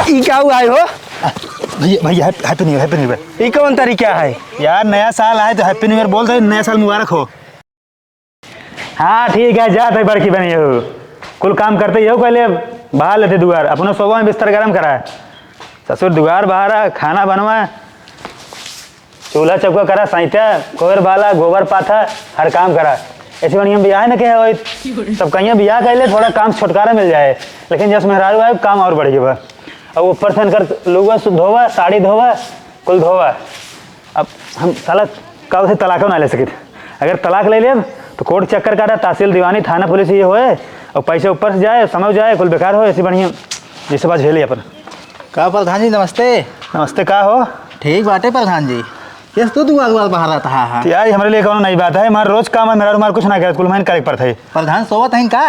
ई क्या हुआ है हो? भैया भैया happy new year, happy new year. ई कौन तरीका है यार नया साल आए तो हैप्पी न्यू ईयर बोल रहे, नया साल मुबारक हो। हाँ ठीक है, जा थे बड़की बनी हो, कुल काम करते ही हो। पहले बाहर लेते दुआर, अपना सोबा में बिस्तर गर्म करा है, ससुर दुआर बाहर खाना बनवा, चूल्हा चौका करा, सैता कोयर बाला गोबर पाथा हर काम करा। ऐसे बढ़िया ब्याह न कहे हो, सब कहीं ब्याह कर ले थोड़ा काम छुटकारा मिल जाए, लेकिन जब मेहरारू आए काम और बढ़ गया। और ऊपर से कर लोग धोवा, साड़ी धोवा, कुल धोवा। अब हम साला कब से तलाक ना ले सके, अगर तलाक ले ले तो कोर्ट चक्कर काटा, तहसील दीवानी थाना पुलिस ये होए और पैसे ऊपर से जाए, समझ जाए, कुल बेकार हो। ऐसी बढ़िया जिससे बात झेली अपन। का प्रधान जी नमस्ते। नमस्ते, का हो? ठीक बाटे प्रधान जी, यस तो दुआ बाहर आता है। तो यार हमारे लिए कौन नई बात है, हमारा रोज काम है, मेरा रुमार कुछ ना करे, कुल मैंने करे पर थे। प्रधान सोवत है का?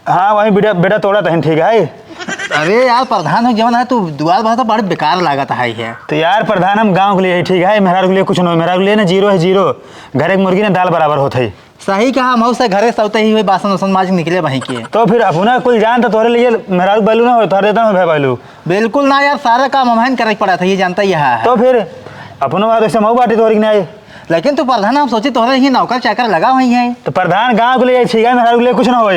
हाँ वही बेटा तोड़ा था, ठीक है। अरे यार प्रधान हो जवन है तू दुआ बाहर तो बड़े बेकार लागत है। तो यार प्रधान हम गांव के लिए ठीक है, मेहरा के लिए कुछ नहीं, मेहरा के लिए ना जीरो है जीरो, घर एक मुर्गी ने दाल बराबर होता है। सही कहा, हम से घरे सौते ही हुए बासन उसन माज निकले वहीं के। तो फिर अपना कुल जान तो तोरे लिए मेहरा बैलू ना हो, तोहरे देता हूँ बैलू। बिल्कुल ना यार, सारा काम हमें करे पड़ा था, ये जानता ही है। तो फिर अपनों बात ऐसे मऊ बाटी तोहरी नहीं। लेकिन तो प्रधान हम सोचे तोहरे ही नौकर चाकर लगा हुई है। तो प्रधान गाँव के लिए ठीक है, मेहरा के लिए कुछ ना हो।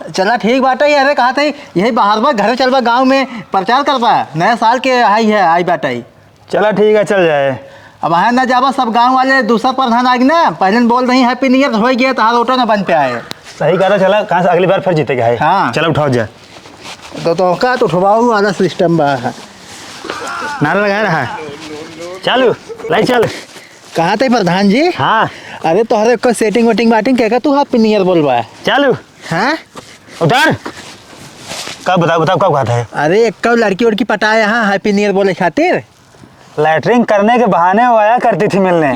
चला ठीक बाटे यार, कहा था यही बाहर बा घर चलबा गाँव में प्रचार करबा, नया साल के आई बाटे। चला ठीक है, चल जाए। अब वहाँ ना जाबा, सब गांव वाले दूसरा प्रधान आ गए ना, पहले बोल रही हैप्पी न्यू ईयर हो गया तो हाथ ऑटो ना बन पे आए। सही कहा, चला कहाँ से अगली बार फिर जीते है। हाँ चलो उठाओ जाए। तो का तो उठवाऊ वाला सिस्टम बा है। नारा लगा रहा है, चलो लाई चल। कहाँ थे प्रधान जी? हाँ अरे तोहरे को सेटिंग वेटिंग बाटिंग क्या तू हैप्पी न्यू ईयर बोलबा? चलो हाँ उतार। कब बताओ कब बात है? अरे एक लड़की उड़की पटाया हाँ हैप्पी न्यू ईयर बोले खातिर। लैटरिंग करने के बहाने वो आया करती थी मिलने,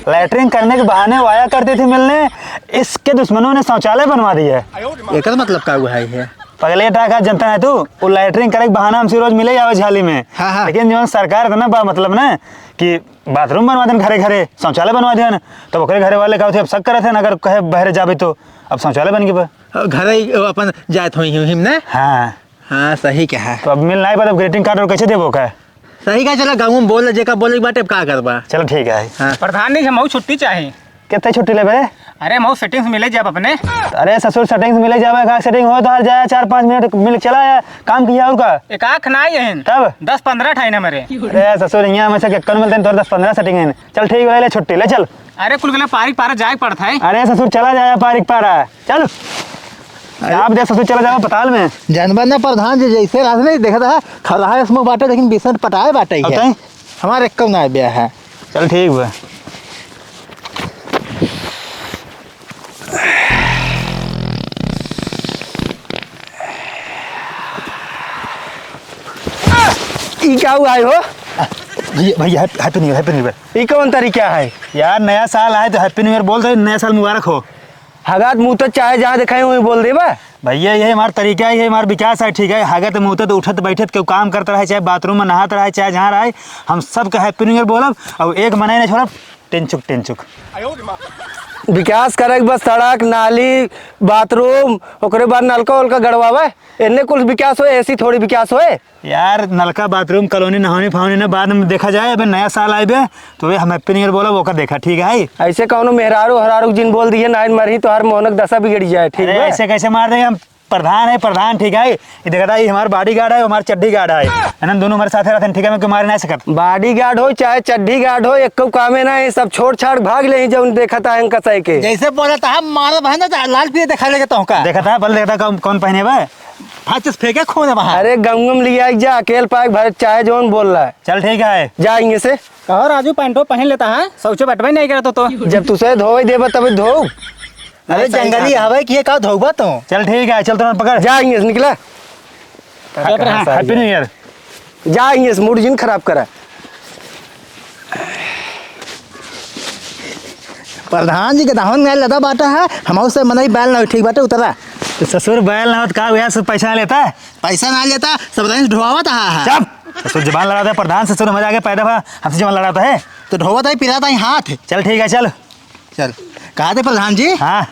लैटरिंग करने के बहाने वो आया करती थी मिलने, इसके दुश्मनों ने शौचालय बनवा दिया है। एक मतलब का हुआ है पगले टाका जनता है तू, वो लैटरिंग करे के बहाना हमसे रोज मिले जावे झाली में। हाँ हाँ। लेकिन जो सरकार था ना मतलब ना कि बाथरूम बनवा देन घरे घरे, शौचालय बनवा दिया, तो ओकरे घरे वाले का अब शक करे थे, अगर कहे बहरे जाबे तो अब शौचालय बन गए घर अपन जात हुई हिम ना। हाँ हाँ सही कहा। तो अब मिल नहीं पाता, ग्रीटिंग कार्ड और कैसे देबो का? सही कहा, चला गाँव में बोल जेका बोले बाटे का करबा। चलो ठीक है। हाँ। प्रधान जी हम छुट्टी चाहे। कितने छुट्टी ले बे? अरे मऊ सेटिंग्स मिले जब अपने। अरे ससुर सेटिंग्स मिले जावे का, सेटिंग हो तो हर जाए 4-5 मिनट मिल चला है, काम किया और का एक आँख ना है तब 10-15 ठाई ना मेरे। अरे ससुर यहाँ में से कल मिलते हैं तो 10-15 सेटिंग है। चल ठीक है, ले छुट्टी ले चल। अरे कुल गला पारिक पारा जाए पड़ता है। अरे ससुर चला जाए पारिक पारा, चल आप दे ससुर चला जाओ पताल में। जानवर ना प्रधान जी जैसे रात नहीं देखा था खड़ा है इसमें बाटे, लेकिन बिसन पटाए बाटे ही है। हमारे कब ना ब्याह है। चल ठीक है। ई क्या हुआ है हो? भैया भैया happy new year, happy new year. ई कौन तरीका है यार नया साल आए तो हैप्पी न्यू ईयर बोल रहे, नया साल मुबारक हो। हगात मुँह तो चाहे जहाँ दिखाए वही बोल दे बा। भैया यही हमारा तरीका है, ये हमारा विकास है, ठीक है। हगत मुँहत उठत बैठत क्यों काम करता रहे, चाहे बाथरूम में नहात रहे, चाहे जहाँ रहे, हम सबका हैप्पी न्यू ईयर बोलब और एक मनाई नहीं छोड़ब। टेंचुक विकास करे बस सड़क नाली बाथरूम, ओकरे बाद नलका उलका गड़वावे, इन्ने कुल विकास होए, ऐसी थोड़ी विकास होए। यार नलका बाथरूम कॉलोनी नहानी फावनी ना बाद में देखा जाए, अबे नया साल आए बे तो वे हम हैप्पी न्यू ईयर बोला वो कर देखा, ठीक है। ऐसे कौनो मेहरारू हरारू जिन बोल दिए नाइन मरही तो हर मोहनक दशा बिगड़ जाए, ठीक है। ऐसे कैसे मार देंगे, हम प्रधान है प्रधान, ठीक है। ये देखा था, ये हमारा बॉडी गार्ड है, हमारा चड्डी गार्ड है ना, दोनों हमारे साथ रहते हैं, ठीक है। मैं क्यों मार नहीं सकता? बॉडी गार्ड हो चाहे चड्डी गार्ड हो, एक कामे ना है, सब छोड़ छाड़ भाग ले जब देखा था अंक सही के। जैसे बोला था मारा बहन लाल पीले देखा लेगा तो का देखा था, बल देखा था कौन पहने हुआ है, फाचस फेंके खून है वहाँ। अरे गम लिया जा अकेल पाए भर चाहे जोन बोल रहा है। चल ठीक है, जाएंगे से कहो राजू पैंटो पहन लेता है, शौचो बटवा नहीं करता तो जब तुझे धोए देबा तब धो। अरे जंगली हवा की का धोबा तो। चल ठीक है, चल तुम्हारा पकड़। जाएंगे से निकला हैप्पी न्यू ईयर। जाएंगे से मूड जिन खराब करा। प्रधान जी के दाहन में लदा बाटा है, हम से मनाई बैल ना ठीक बाटे उतरा। तो ससुर बैल ना हो तो का हुआ, सब पैसा लेता है, पैसा ना लेता सब रंग ढोवाता है। चुप, ससुर जबान लड़ाता है, प्रधान ससुर मजा आगे पैदा हुआ, हमसे जबान लड़ाता है तो ढोवाता ही पिराता ही हाथ। चल ठीक है, चल चल कहा थे प्रधान जी। हाँ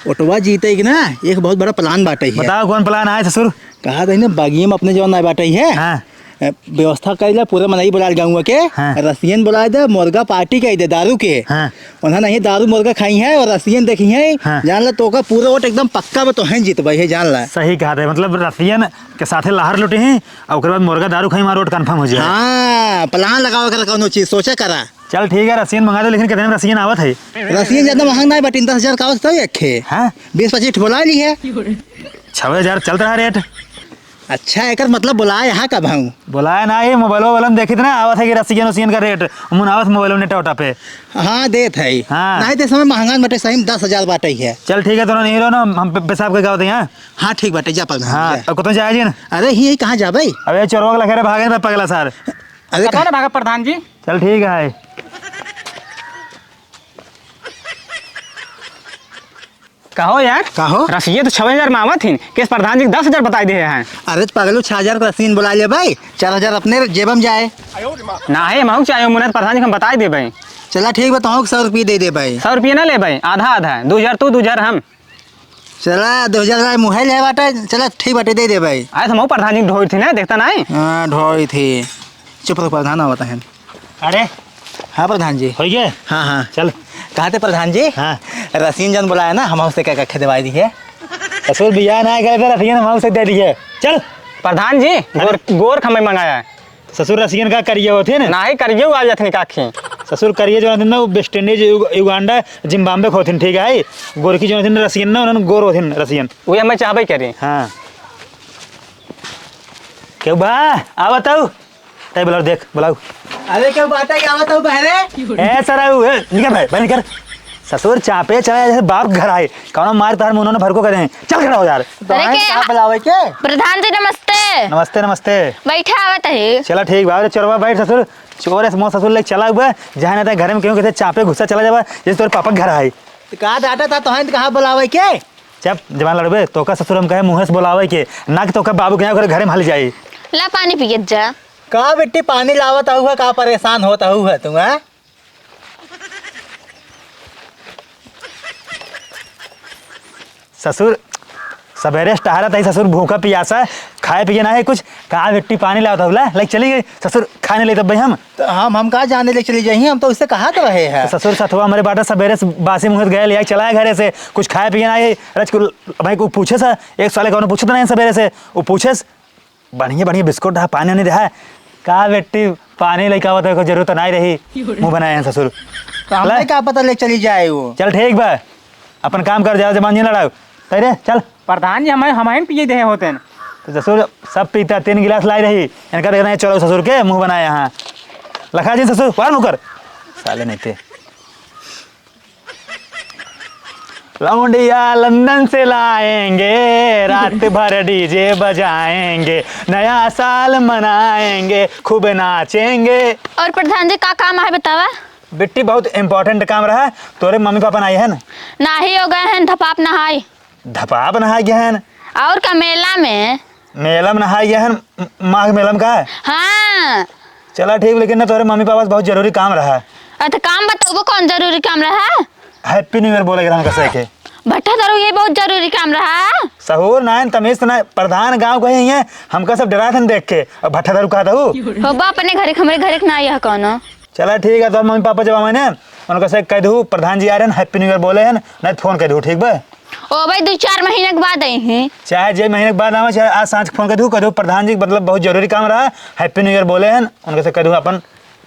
ओटवा जीते कि ना, एक बहुत बड़ा प्लान बाटे है। बताओ कौन प्लान है ससुर? कहा था ना बागिए में अपने जवान बाटे है। हाँ व्यवस्था कर ले पूरा मनाई बुला गाँव के। हाँ। रसियन बुलाए दे, मुर्गा पार्टी कह दे दारू के। हाँ। उन्हें नहीं दारू मुर्गा खाई है और रसियन देखी है। हाँ। जान ला तो का पूरा वोट एकदम पक्का में तो है जीत भाई है जान ला। सही कहा था, मतलब रसियन के साथे लहर लुटे हैं और उसके बाद मुर्गा दारू खाई मारो कंफर्म हो जाए। हाँ प्लान लगाओ कर कौनो चीज सोचा करा। चल ठीक है, रसियन मंगा दो, लेकिन कितने में रसियन आवत है? रसियन ज्यादा महंगा नहीं बट 10,000 का आवत है रखे। हाँ 20-25 बुला ली है। 6,000 चल रहा रेट। अच्छा एक मतलब बुलाए यहाँ कब हूँ। बुलाया ना, ये मोबाइल में देखी थी ना, आवत है कि रसियन का रेट मुन आवत मोबाइल में टोटा पे। हाँ देत है। हाँ। नहीं तो समय महंगा बटे सही में 10,000 बाटे है। चल ठीक है, तो नहीं रहो ना, हम पेशाब के गाँव यहाँ। हाँ ठीक बाटे जा प्रधान। हाँ जा। अब कतों जाए जी ना? अरे ही कहाँ जा भाई। अबे चोरवा के लखेरे भागे ना पगला सर। अरे कतौ ना भागा प्रधान जी। चल ठीक है। कहो यार, कहो। रसिये तो 6,000 में आवत थी, केस प्रधान जी 10,000 बताई दे हैं। अरे पगलू 6,000 का रसीन बुला ले भाई, 4,000 अपने जेब में जाए। ना है महू चाहिए मुन्नत प्रधान जी हम बताई दे भाई। चला ठीक बताओ 100 रुपये दे दे भाई। 100 रुपये ना ले भाई, आधा आधा है, 2,000 तू 2,000 हम। चला 2,000 मोबाइल है बाटे। चला ठीक बाटे दे दे भाई। आए तो महू प्रधान जी ढोई थी ना, देखता नहीं। हाँ ढोई थी। चुप रहो प्रधान होता है। अरे हाँ प्रधान जी। हो गया। हाँ हाँ चल कहा थे प्रधान जी। हाँ। रसीन जन बुलाया ना, हम उससे क्या क्या दवाई दी है। ससुर बिया ना करे तो रसियन हम से दे दिए। चल प्रधान जी गोर खमे मंगाया है। ससुर रसियन का करिए होते ना। ना ही करिए आ जाते काखी। ससुर करिए जो ना, वो वेस्ट इंडीज युगांडा जिम्बाब्वे होथिन, ठीक है। गोरकी जो होथिन रसियन ना, उन्होंने गोर होथिन रसियन। वही हमें चाहबे करी। हाँ क्यों बा आ बताओ तय बुलाओ, देख बुलाओ। अरे क्या बात है, क्या बताऊँ बहरे। ए सर निकल भाई भाई निकल। ससुर चापे चला जैसे बाप घर आए, कौन मार तार मुंह उन्होंने भर को करे। चल खड़ा हो यार। क्या बुलावे के। प्रधान जी नमस्ते। नमस्ते नमस्ते। बैठा आवत है। चला ठीक बाबा, चोरवा बैठ ससुर। चोर है मोर ससुर लेके चला हुआ जहाँ ना घर में क्यों कहते चापे घुसा चला जावा जैसे तोरे पापा घर आए। कहा डाटा था तो कहाँ बुलावे के। चप जवान लड़बे तो का ससुर हम कहे मुँह से बोलावे के ना कि तो का बाबू के यहाँ घर में हल जाए। ला पानी पियत जा। कहा बेटी पानी लावत हुआ, कहा परेशान होता हुआ तुम। ससुर सवेरे स्टारत है, ससुर भूखा पियासा खाए पिए ना है कुछ, कहा मिट्टी पानी लाता हुआ लाइक चली गई। ससुर खाने ले तब भाई हम तो हम कहाँ जाने ले चली जाइए, हम तो उससे कहा तो रहे हैं। ससुर सतवा हमारे बाटा सवेरे से बासी मुहूर्त गए लिया चलाए घरे से कुछ खाए पिए ना है। रज भाई को पूछे सा एक साले कौन पूछे तो नहीं सवेरे से, वो पूछे बढ़िया बढ़िया बिस्कुट है पानी नहीं रहा। कहा बेटी पानी लेके आवत है, जरूरत नहीं रही, मुँह बनाए हैं ससुर। तो हमें क्या पता ले चली जाए वो। चल ठीक बा, अपन काम कर जाओ जमान जी लड़ाओ तेरे। चल प्रधान जी हमें पिए दे होते हैं। तो ससुर सब पीता, 3 गिलास लाई रही इनका देखना है। चलो ससुर के मुंह बनाए यहाँ लखा जी ससुर बाहर मुकर साले नहीं थे। लौंडिया लंदन से लाएंगे, रात भर डीजे बजाएंगे, नया साल मनाएंगे, खूब नाचेंगे। और प्रधान जी का काम है बतावा। बिट्टी बहुत इम्पोर्टेंट काम रहा है, तोरे मम्मी पापा आए हैं ना। ना ही हो गए हैं धपाप नहाई। धपाप नहा गया है और का मेला में। मेला में नहा गया है, माघ मेला में का है। हाँ चला ठीक, लेकिन ना तोरे मम्मी पापा से बहुत जरूरी काम रहा है। अच्छा काम बताओ कौन जरूरी काम रहा। हैप्पी न्यू ईयर बोलेगा हम कैसे के भट्टा दारू ये बहुत जरूरी काम रहा। सहूर नायन तमीज ना प्रधान गांव कहे हैं, हमका सब डरा थे देख के। और भट्टा दारू कहा था हो बा अपने घरे हमारे घरे ना आया कौन। चला ठीक है, तो मम्मी पापा जब मैंने उनको से कह दूँ प्रधान जी आ रहे हैं हैप्पी न्यू ईयर बोले हैं, नहीं फोन कह दूँ ठीक बा। ओ भाई 2-4 महीने के बाद आई हैं। चाहे 6 महीने के बाद आवे, चाहे आज सांझ फोन कह दूँ प्रधान जी मतलब बहुत जरूरी काम रहा है, हैप्पी न्यू ईयर बोले हैं। उनके से कह दूँ अपन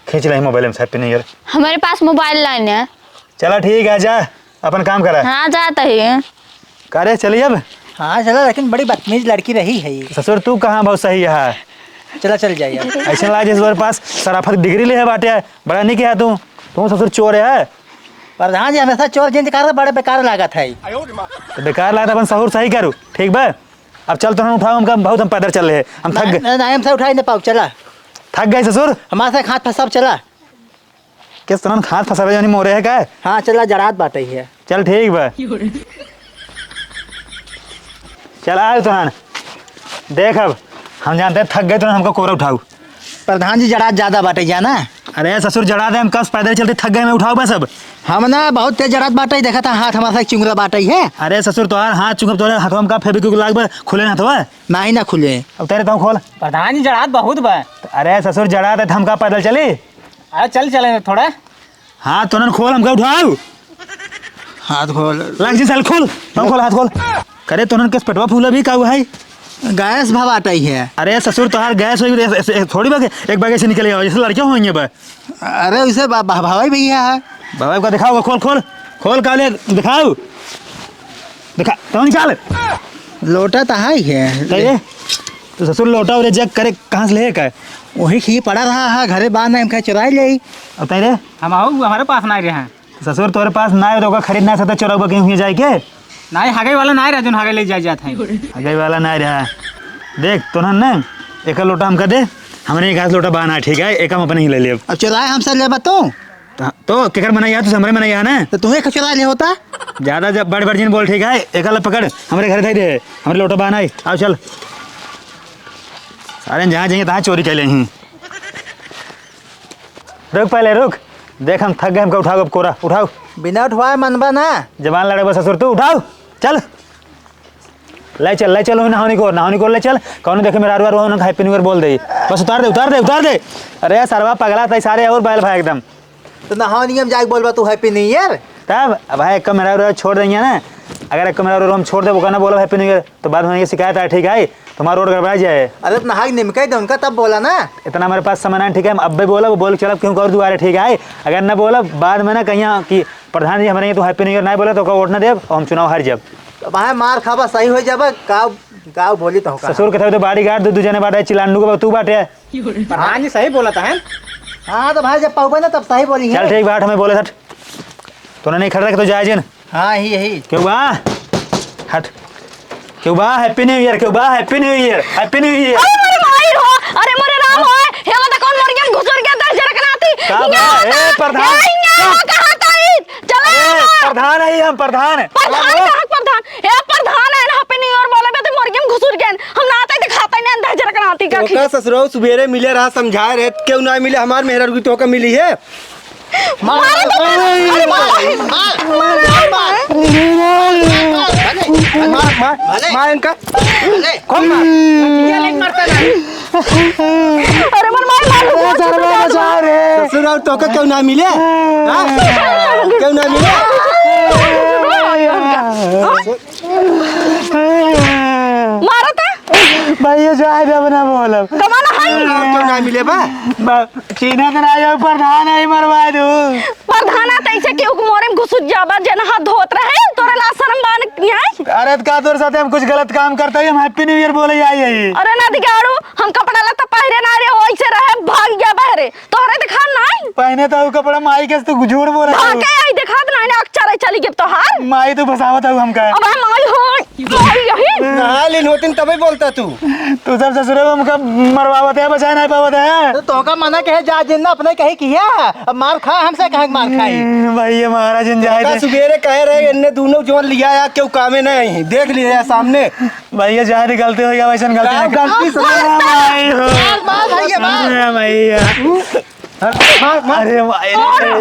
खींच रहे मोबाइल में हैप्पी न्यू ईयर। हमारे पास मोबाइल लाइन है। चला ठीक है, जा अपन काम करा। हाँ जाता है। करे चलिए अब। हाँ चला, लेकिन बड़ी बदतमीज लड़की रही है ये। ससुर तू कहाँ बहुत सही है। चला चल जाइए। ऐसे लगा जैसे तुम्हारे पास सराफत डिग्री ले है बाटे, बड़ा नहीं किया तू ससुर चोर है। प्रधान जी हमेशा चोर जिंद कर बड़े बेकार लागत है। तो बेकार लगता अपन सहूर सही करूँ ठीक बा। अब चल तो हम उठाओ, हमका बहुत हम पैदल चल रहे हैं, हम थक गए। नहीं हमसे उठाई नहीं पाओ। चला थक गए ससुर, हमारे से हाथ फंसा चला। किस तरह हाथ फंसा रहे मोरे है का। हाँ चला जरात बाटे ही है। चल ठीक बा, चल आए तो देख अब हम जानते हैं थक गए तो हमको कोरा उठाऊ। प्रधान जी जरात ज्यादा बाटे जाना। अरे ससुर जड़ा दे, हम कस पैदल चलते थक गए, मैं उठाऊ बस अब। हम ना बहुत तेज जरात बाटे ही देखा था, हाथ हमारा से चुंगरा बाटे ही है। अरे ससुर तोहार हाथ चुंगब तोरे हाथों में का फेविक्विक लाग बा खुले ना तो ना ही ना खुले। अब तेरे तो खोल। प्रधान जी जड़ात बहुत बा। तो अरे ससुर जड़ा था हमका पैदल चली। अरे चल चले थोड़ा। हाँ तो न खोल हमका उठाओ। हाथ खोल। लग जी साल खोल, हम खोल हाथ खोल। करे तो किस पेटवा फूला भी का हुआ है? गैस भवाता ही है। अरे ससुर तोहार गैस होगी थोड़ी बार एक बार से निकले जैसे लड़के होंगे बा। अरे उसे भाई भैया है। बाबा का दिखाओ, खोल खोल खोल काले दिखाओ, दिखा तो निकाल। लोटा तो ही है। ये तो ससुर लोटा और जग करे कहाँ से ले का? वही खी पड़ा रहा है घरे बाद में हम चुराई ले। अब रे हम आओ हमारे पास ना रहे हैं। ससुर तोरे पास ना है तो खरीद ना सकता चोरा कहीं जाए के? ना हागे वाला ना रहे जो हागे ले जाते हैं। अगले वाला ना रहा। देख तो ना एक लोटा हमका दे, हमने एक हाथ लोटा बहाना ठीक है, एक हम अपने ही ले लिया। अब चुराए हमसे ले तो केकर मनाया तू हमरे मनाया ना, तो तुम्हें चुरा ले होता। ज्यादा जब बड़ बड़जिन बोल ठीक है, एक हाथ पकड़ हमारे घर दे दे, हमारे लोटा बहाना है। आओ चल सारे जहाँ जाएंगे तहाँ चोरी कर ले। रुक पहले रुक, देख हम थक गए, हमको उठाओ अब कोरा उठाओ। बिना उठवाए मनबा ना। जवान लड़े बस ससुर तू उठाओ चल। ले चल नहानी को ले चल। कौन देखे मेरा आर हैप्पी न्यू ईयर बोल दे, बस उतार दे। अरे सरवा पगला था सारे और बैल भाई एकदम। तो नहा नियम जाके बोलबा तू हैप्पी न्यू ईयर। तब भाई एक मेरा छोड़ देंगे ना, अगर एक मेरा हम छोड़ दे वो कहना बोला हैप्पी न्यू ईयर तो बाद में शिकायत है ठीक है, तुम्हारा रोड गड़बड़ा जाए। अरे तो नहा निमके दे उनका तब बोला ना। इतना हमारे पास समय नहीं ठीक है, अब भी बोला वो बोल चल क्यों कर दुआरे ठीक है। अगर न बोला बाद में ना कहीं कि प्रधान जी हमारे तो हैप्पी न्यू ईयर नहीं बोला तो वोट न दे और हम चुनाव हार जब। तो भाई मार खाबा सही हो जाबा। गाँव बोली तो ससुर के तो बाड़ी गार्ड दो जने बाटे चिलांडू के तू बाटे। प्रधान जी सही बोला था। हाँ तो भाई जब पाऊबा ना तब सही बोली चल है। ठीक बाट हमें बोले हट, तूने नहीं खड़ रखे तो जाए जिन हाँ यही क्यों बा हट, क्यों बा हैप्पी न्यू ईयर, क्यों बा happy new year, happy new year. अरे माई हो, अरे मोरे राम हो, हे मत कौन मर गया घुसर गया 10 जरा कनाती। का बा ए प्रधान, कहां ताई? चला ए प्रधान है हम प्रधान है। प्रधान हे प्रधान है ना हैप्पी न्यू ईयर बोले बे तो मर गया घुसर गया। हम ना आते दिखाता नहीं 10 जरा कनाती का। तो का ससुराल सुबेरे मिले रहा समझाए रहे क्यों ना मिले, हमार मेहरा रुकी तो का मिली है। मार इनका कौन मार? अरे मन मार ससुराल तो का क्यों ना मिले, क्यों ना मिले? मारा था भैया जाए दे बना बोल कमाना है। क्यों ना मिले बा? चीना तो ना प्रधान है मरवा दू। प्रधान तैसे क्यों मोरे में घुस जाबा जना हाथ धोत रहे तोरे ला शर्म बान है। अरे का तोर साथ हम कुछ गलत काम करते हैं, हम हैप्पी न्यू ईयर बोले आई है। अरे ना दिगाड़ू हम कपड़ा लता पहरे ना रे वैसे रहे भाग गया बहरे तोरे दिखा नहीं पहने तो कपड़ा माई के तू झूठ बोल रहा है। भागे आई दिखा ना ने अक्षर चली गे तो हार माई तो फसावत है हमका। अब माई हो माई यही नहा लेन होतिन तभी बोलता तू सब ससुर हमका मरवावत है, बचा नहीं पावत है। तो का मना कहे जा जिन्ना अपने कहे किया। अब मार खा हमसे कहे मार खाई। भैया महाराज जाए का सुबेरे कह रहे इनने दोनों जो लिया या क्यों कामे नहीं देख लिया सामने। भैया जाए गलती हो गया वैसे गलती गलती से अरे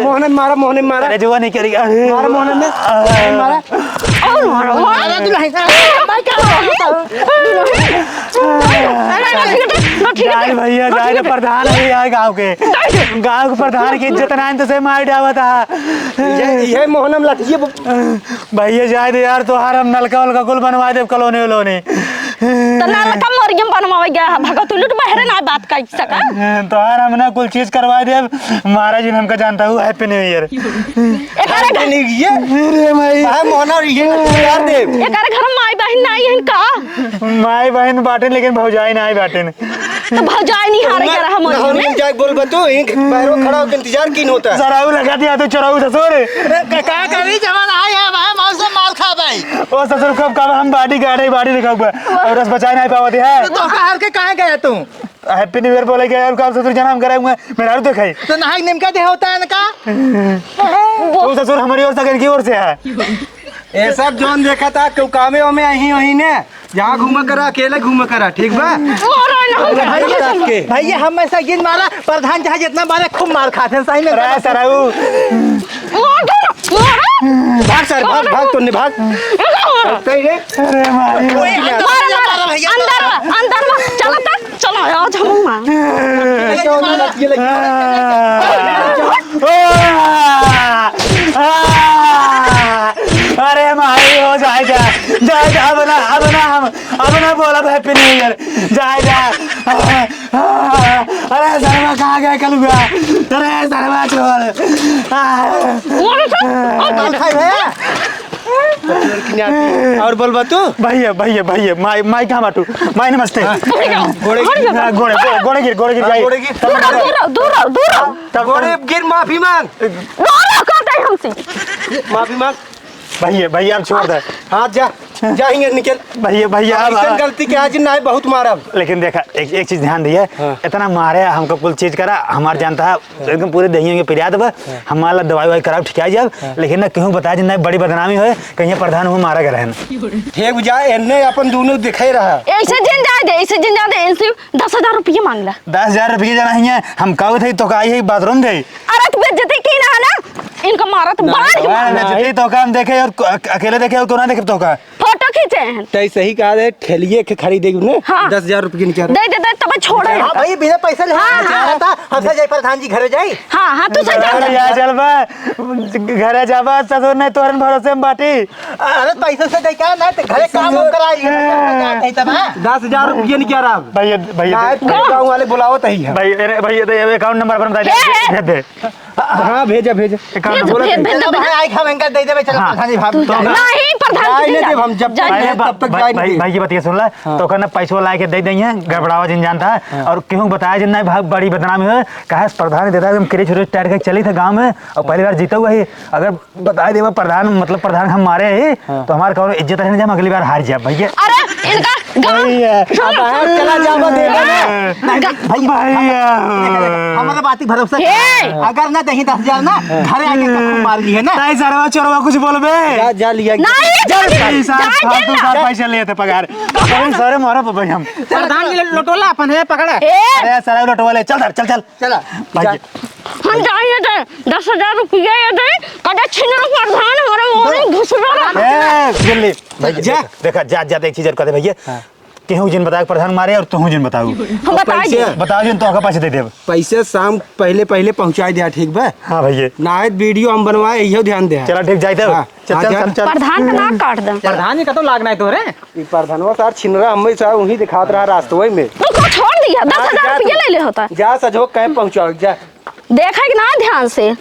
मोहन मारा, मोहन मारा, अरे जुआ नहीं करेगा। मारा मोहन ने मारा और मारो मारा दुल्हन भाई क्या जाए भैया जाए प्रधान है यार गांव के प्रधान की इज्जत ना तो से मार डावा था। ये मोहनम लटिए भैया जाए दे यार, तो हम नलका वलका कुल बनवा दे कॉलोनी वलोनी तो नाला का मरियम बनवा गया भगत लुट बहरे ना बात कर सका तो हमने कुल चीज करवा दे। महाराज जी हमका जानता हूँ हैप्पी न्यू ईयर। अरे भाई मोहन ये यार दे एकर घर माई बहन नहीं है का माई बहन बाटे लेकिन भौजाई नहीं बाटे। तो भौजाई नहीं हारे के रहा मोर में जाके बोल बतू इन पैरों खड़ा होकर इंतजार कीन होता है। सराऊ लगा दिया तो चराऊ ससुर का करी जवान आए है भाई मौसम मार खा भाई। ओ ससुर कब कब हम बाड़ी गाड़ी बाड़ी लिखा हुआ और रस बचाए नहीं पावत है। तो हार के कहां गया तू? हैप्पी न्यू ईयर बोले गया और कब ससुर जन्म कराए हुए मेरा तो खाई तो नहाई निमका दे होता है ना। वो ससुर हमारी ओर से इनकी ओर से है। ये सब जोन देखा था क्यों कामे में अही वही ने जहाँ घूमा करा अकेले घूमा करा ठीक बा। भैया हम ऐसा गिन मारा प्रधान जहाँ जितना मारे खूब मार खाते हैं सही में। सराऊ भाग सर भाग भाग तो नहीं भाग सही है। अरे मारी अंदर अंदर चलो आज हम ये लगी अरे माही हो जाए जा जा जा अब ना बोला हैप्पी न्यू ईयर जाए जा। अरे सरवा कहाँ गया कल हुआ? अरे सरवा छोड़ और बोल बा तू भैया माई कहाँ बाटू? माई नमस्ते। घोड़े घोड़े गिर जाइए। घोड़े गिर दूर रहो। घोड़े गिर माफी मांग कहते हैं हमसे। माफी मांग भैया आप छोड़ दे। हाँ जा जाएंगे निकल भैया ऐसा गलती के आज ना बहुत मारा। लेकिन देखा एक चीज ध्यान दिए। हाँ। इतना मारे हमको कुल चीज करा हमार जानता है एकदम पूरे दहियों के पिरिया दबा हमारा दवाई कराओ ठीक जब लेकिन ना क्यों बताया जिन बड़ी बदनामी हो कहीं प्रधान हो मारा गए ठीक जाए एने अपन दोनों दिखाई रहा। ऐसे जिन जा दे ऐसे 10,000 रुपये मांग ला। 10,000 रुपये जाना है हम कहो थे तो का यही बाथरूम थे। अरे तू बेइज्जती की ना ना इनका मारा तो बाहर तो का हम देखे और अकेले देखे और ना देखे तो का फोटो खींचे हैं। तै सही कहा दे ठेलिए के खरीदेगी ने हाँ। 10,000 रुपये निकाल दे तब छोड़े। हाँ भाई बिना पैसा ले हाँ, हाँ। था हमसे जाए प्रधान जी घरे जाई। हाँ तू सही जा। चल घरे जाबा ससुर ने तोरन भरोसे में बाटी। अरे पैसा से दे क्या ना घरे काम कराई तब 10,000 रुपये निकाल रहा। भैया गाँव वाले बुलाओ तही है। भैया अकाउंट नंबर पर बता दे। हाँ भेजा भेज दे दे चलो प्रधान जी भाभी नहीं प्रधान हम जब तब तक भाई की बात ये सुन ला तो कहना पैसो ला के दे देंगे गड़बड़ावा जिन जानता है और क्यों बताया जिन नहीं भाग बड़ी बदनामी हो कहा प्रधान देता है किरे छोटे टायर के चली था गांव में और पहली बार जीता हुआ ही अगर बताया देवा प्रधान मतलब प्रधान हम मारे ही तो हमारे कौन इज्जत है हम अगली बार हार जाए भैया। अरे इनका चला जावा दे भैया हमारे बात भरोसा अगर ना दही 10,000 ना घरे आके मार ली है ना नहीं सरवा चोरवा कुछ बोलबे जा लिया पैसा लिए थे पगार सारे मारा पापा हम प्रधान जी लोटोला अपन है पकड़ा। अरे सारे लोटो ले चल चला भाई हम जाइए थे 10,000 रुपया दे कदा छिन प्रधान हमारे मोरे घुस रहा ए दिल्ली भैया देखा जा एक चीज कर दे भैया केहू जिन बताया प्रधान मारे और तू जिन बताऊ हम बताओ जिन तो पैसे दे देब पैसे शाम पहले पहुंचा दिया ठीक बा। हाँ भैया नायत वीडियो हम बनवाए यही ध्यान दे। चलो ठीक जाए चल प्रधान का नाक काट दे। प्रधान जी का तो लागना है तोरे प्रधानवा सार छिनरा हमें सार वही दिखात रहा रास्तों में तो छोड़ दिया 10,000 रुपया ले ले होता जा सजो कहीं पहुंचाओ जा देखेगा ना ध्यान से।